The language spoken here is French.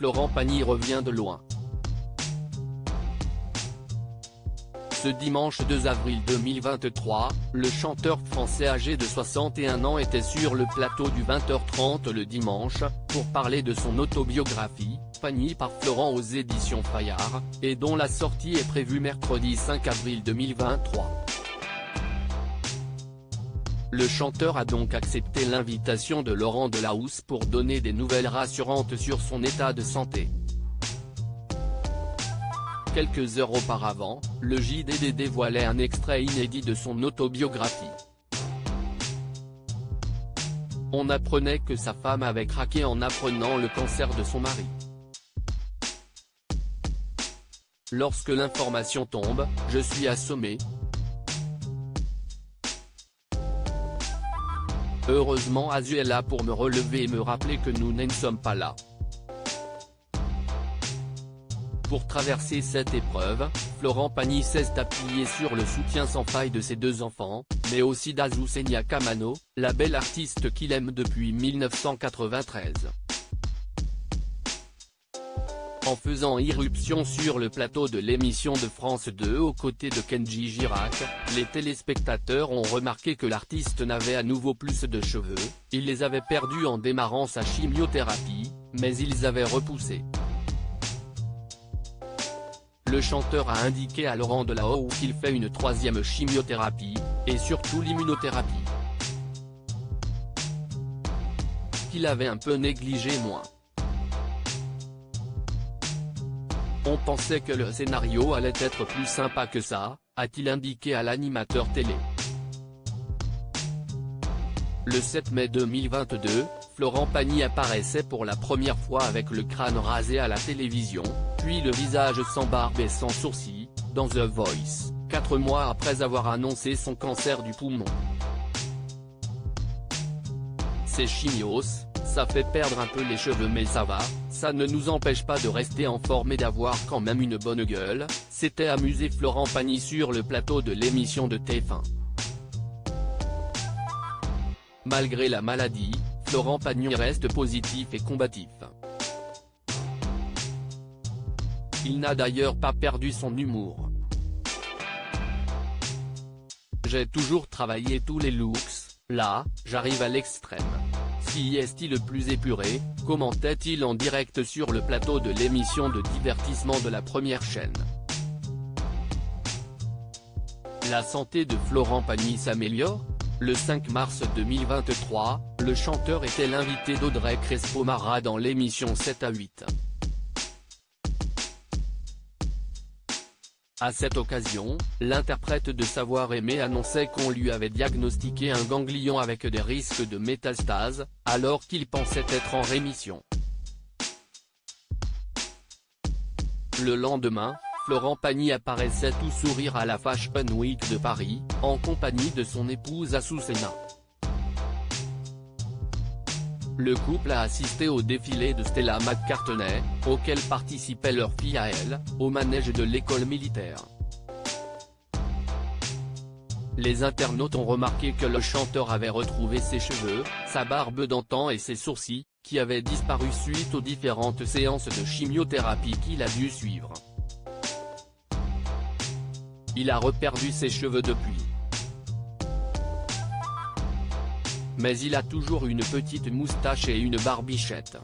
Florent Pagny revient de loin. Ce dimanche 2 avril 2023, le chanteur français âgé de 61 ans était sur le plateau du 20h30 le dimanche, pour parler de son autobiographie, Pagny par Florent aux éditions Fayard, et dont la sortie est prévue mercredi 5 avril 2023. Le chanteur a donc accepté l'invitation de Laurent Delahousse pour donner des nouvelles rassurantes sur son état de santé. Quelques heures auparavant, le JDD dévoilait un extrait inédit de son autobiographie. On apprenait que sa femme avait craqué en apprenant le cancer de son mari. Lorsque l'information tombe, je suis assommé. Heureusement Azu est là pour me relever et me rappeler que nous ne sommes pas là. Pour traverser cette épreuve, Florent Pagny s'est appuyé sur le soutien sans faille de ses deux enfants, mais aussi d'Azucena Kamano, la belle artiste qu'il aime depuis 1993. En faisant irruption sur le plateau de l'émission de France 2 aux côtés de Kenji Girac, les téléspectateurs ont remarqué que l'artiste n'avait à nouveau plus de cheveux, il les avait perdus en démarrant sa chimiothérapie, mais ils avaient repoussé. Le chanteur a indiqué à Laurent Delahousse qu'il fait une troisième chimiothérapie, et surtout l'immunothérapie, qu'il avait un peu négligé moins. On pensait que le scénario allait être plus sympa que ça, a-t-il indiqué à l'animateur télé. Le 7 mai 2022, Florent Pagny apparaissait pour la première fois avec le crâne rasé à la télévision, puis le visage sans barbe et sans sourcils, dans The Voice, 4 mois après avoir annoncé son cancer du poumon. Ces chimios, ça fait perdre un peu les cheveux mais ça va, ça ne nous empêche pas de rester en forme et d'avoir quand même une bonne gueule, s'était amusé Florent Pagny sur le plateau de l'émission de TF1. Malgré la maladie, Florent Pagny reste positif et combatif. Il n'a d'ailleurs pas perdu son humour. J'ai toujours travaillé tous les looks, là, j'arrive à l'extrême. Si est-il le plus épuré, commentait-il en direct sur le plateau de l'émission de divertissement de la première chaîne. La santé de Florent Pagny s'améliore ? Le 5 mars 2023, le chanteur était l'invité d'Audrey Crespo-Mara dans l'émission 7 à 8. À cette occasion, l'interprète de Savoir Aimer annonçait qu'on lui avait diagnostiqué un ganglion avec des risques de métastase, alors qu'il pensait être en rémission. Le lendemain, Florent Pagny apparaissait tout sourire à la Fashion Week de Paris, en compagnie de son épouse Azucena. Le couple a assisté au défilé de Stella McCartney, auquel participait leur fille à elle, au manège de l'école militaire. Les internautes ont remarqué que le chanteur avait retrouvé ses cheveux, sa barbe d'antan et ses sourcils, qui avaient disparu suite aux différentes séances de chimiothérapie qu'il a dû suivre. Il a reperdu ses cheveux depuis. Mais il a toujours une petite moustache et une barbichette.